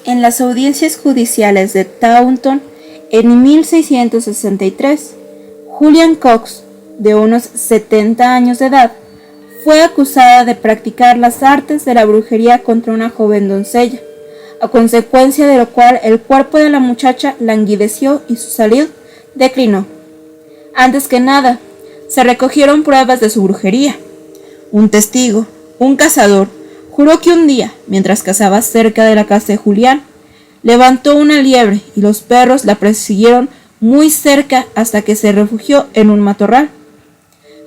En las audiencias judiciales de Taunton, en 1663, Julian Cox, de unos 70 años de edad, fue acusada de practicar las artes de la brujería contra una joven doncella, a consecuencia de lo cual el cuerpo de la muchacha languideció y su salud declinó. Antes que nada, se recogieron pruebas de su brujería. Un testigo, un cazador, juró que un día, mientras cazaba cerca de la casa de Julián, levantó una liebre y los perros la persiguieron muy cerca hasta que se refugió en un matorral.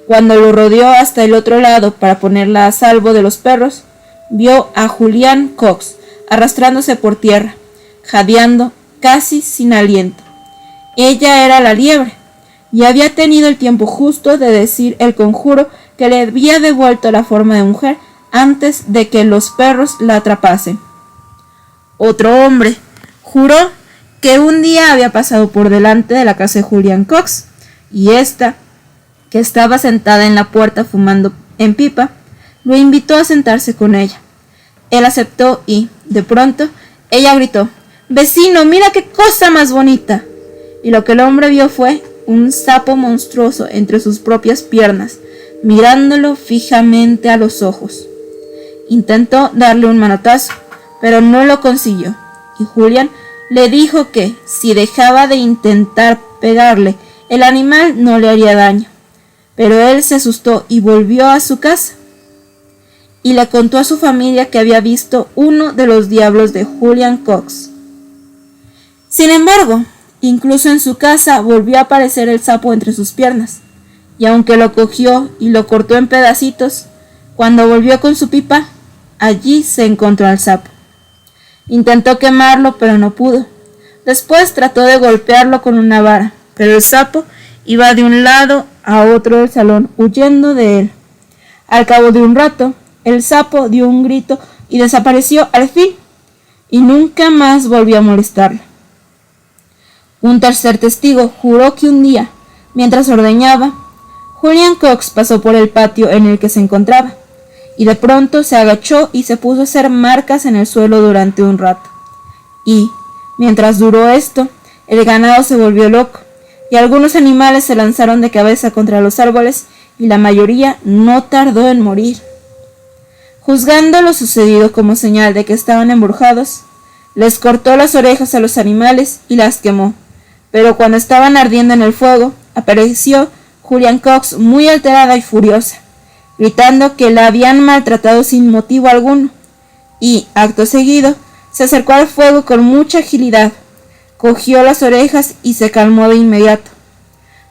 Cuando lo rodeó hasta el otro lado para ponerla a salvo de los perros, vio a Julian Cox arrastrándose por tierra, jadeando casi sin aliento. Ella era la liebre, y había tenido el tiempo justo de decir el conjuro que le había devuelto la forma de mujer antes de que los perros la atrapasen. Otro hombre juró que un día había pasado por delante de la casa de Julian Cox, y ésta, que estaba sentada en la puerta fumando en pipa, lo invitó a sentarse con ella. Él aceptó y, de pronto, ella gritó: «¡Vecino, mira qué cosa más bonita!». Y lo que el hombre vio fue un sapo monstruoso entre sus propias piernas, mirándolo fijamente a los ojos. Intentó darle un manotazo, pero no lo consiguió, y Julian le dijo que, si dejaba de intentar pegarle, el animal no le haría daño. Pero él se asustó y volvió a su casa, y le contó a su familia que había visto uno de los diablos de Julian Cox. Sin embargo, incluso en su casa volvió a aparecer el sapo entre sus piernas, y aunque lo cogió y lo cortó en pedacitos, cuando volvió con su pipa, allí se encontró al sapo. Intentó quemarlo, pero no pudo. Después trató de golpearlo con una vara, pero el sapo iba de un lado a otro del salón, huyendo de él. Al cabo de un rato, el sapo dio un grito y desapareció al fin, y nunca más volvió a molestarlo. Un tercer testigo juró que un día, mientras ordeñaba, Julian Cox pasó por el patio en el que se encontraba, y de pronto se agachó y se puso a hacer marcas en el suelo durante un rato. Y, mientras duró esto, el ganado se volvió loco, y algunos animales se lanzaron de cabeza contra los árboles, y la mayoría no tardó en morir. Juzgando lo sucedido como señal de que estaban embrujados, les cortó las orejas a los animales y las quemó, pero cuando estaban ardiendo en el fuego, apareció Julian Cox muy alterada y furiosa, gritando que la habían maltratado sin motivo alguno, y, acto seguido, se acercó al fuego con mucha agilidad, cogió las orejas y se calmó de inmediato.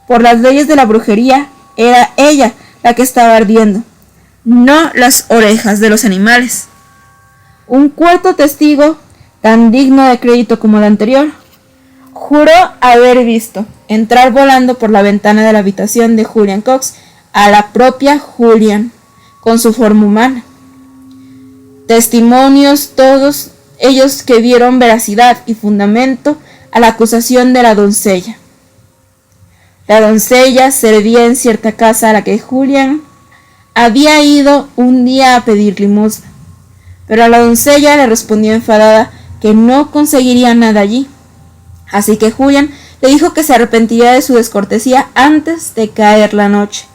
Por las leyes de la brujería, era ella la que estaba ardiendo, no las orejas de los animales. Un cuarto testigo, tan digno de crédito como el anterior, juró haber visto entrar volando por la ventana de la habitación de Julian Cox a la propia Julian, con su forma humana. Testimonios todos ellos que dieron veracidad y fundamento a la acusación de la doncella. La doncella servía en cierta casa a la que Julian había ido un día a pedir limosna, pero a la doncella le respondió enfadada que no conseguiría nada allí, así que Julian le dijo que se arrepentiría de su descortesía antes de caer la noche.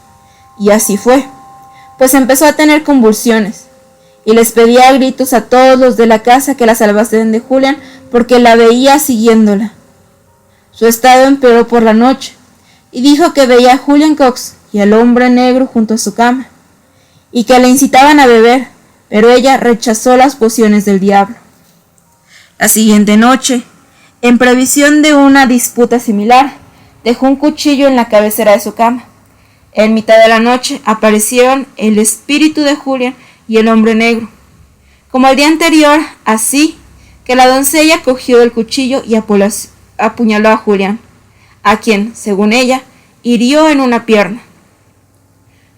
Y así fue, pues empezó a tener convulsiones, y les pedía a gritos a todos los de la casa que la salvasen de Julian porque la veía siguiéndola. Su estado empeoró por la noche, y dijo que veía a Julian Cox y al hombre negro junto a su cama, y que le incitaban a beber, pero ella rechazó las pociones del diablo. La siguiente noche, en previsión de una disputa similar, dejó un cuchillo en la cabecera de su cama. En mitad de la noche aparecieron el espíritu de Julian y el hombre negro. Como el día anterior, así que la doncella cogió el cuchillo y apuñaló a Julian, a quien, según ella, hirió en una pierna.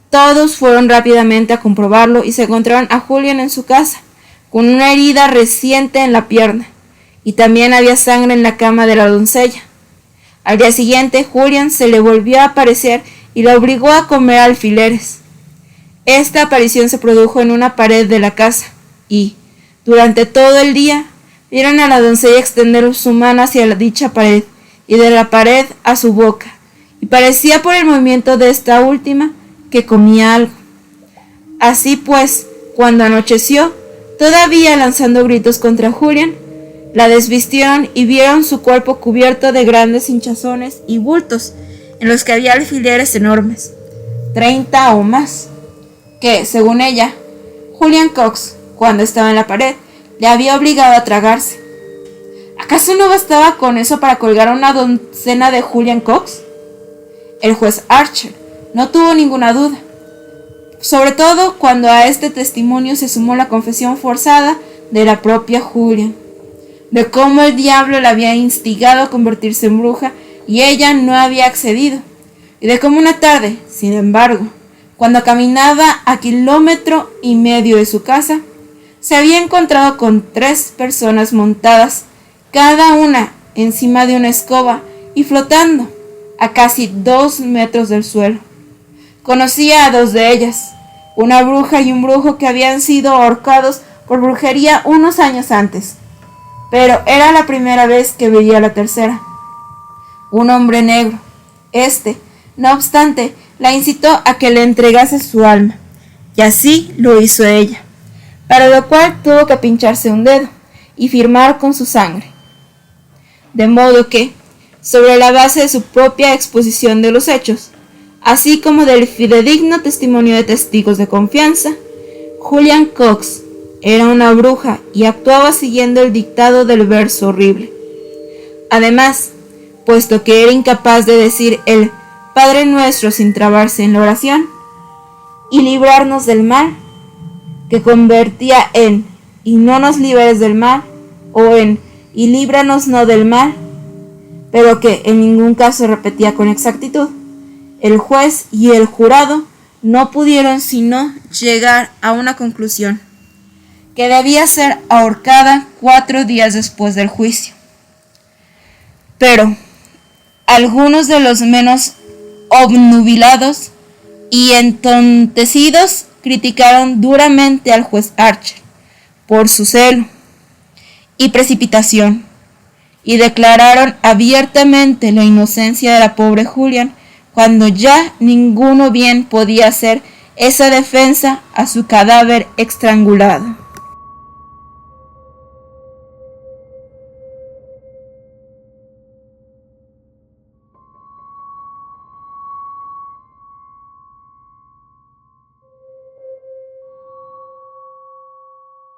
Todos fueron rápidamente a comprobarlo y se encontraron a Julian en su casa, con una herida reciente en la pierna, y también había sangre en la cama de la doncella. Al día siguiente, Julian se le volvió a aparecer y la obligó a comer alfileres. Esta aparición se produjo en una pared de la casa y, durante todo el día, vieron a la doncella extender su mano hacia la dicha pared, y de la pared a su boca, y parecía por el movimiento de esta última que comía algo. Así pues, cuando anocheció, todavía lanzando gritos contra Julián, la desvistieron y vieron su cuerpo cubierto de grandes hinchazones y bultos, en los que había alfileres enormes, 30 o más, que, según ella, Julian Cox, cuando estaba en la pared, le había obligado a tragarse. ¿Acaso no bastaba con eso para colgar a una docena de Julian Cox? El juez Archer no tuvo ninguna duda, sobre todo cuando a este testimonio se sumó la confesión forzada de la propia Julian, de cómo el diablo la había instigado a convertirse en bruja y ella no había accedido, y de cómo una tarde, sin embargo, cuando caminaba a 1,5 kilómetros de su casa, se había encontrado con 3 personas montadas, cada una encima de una escoba y flotando a casi 2 metros del suelo. Conocía a 2 de ellas, una bruja y un brujo que habían sido ahorcados por brujería unos años antes, pero era la primera vez que veía a la tercera. Un hombre negro. No obstante, la incitó a que le entregase su alma, y así lo hizo ella, para lo cual tuvo que pincharse un dedo y firmar con su sangre. De modo que, sobre la base de su propia exposición de los hechos, así como del fidedigno testimonio de testigos de confianza, Julian Cox era una bruja y actuaba siguiendo el dictado del verso horrible. Además, puesto que era incapaz de decir el Padre Nuestro sin trabarse en la oración, y librarnos del mal, que convertía en y no nos liberes del mal, o en y líbranos no del mal, pero que en ningún caso repetía con exactitud, el juez y el jurado no pudieron sino llegar a una conclusión, que debía ser ahorcada 4 días después del juicio. Pero algunos de los menos obnubilados y entontecidos criticaron duramente al juez Archer por su celo y precipitación, y declararon abiertamente la inocencia de la pobre Julian, cuando ya ninguno bien podía hacer esa defensa a su cadáver estrangulado.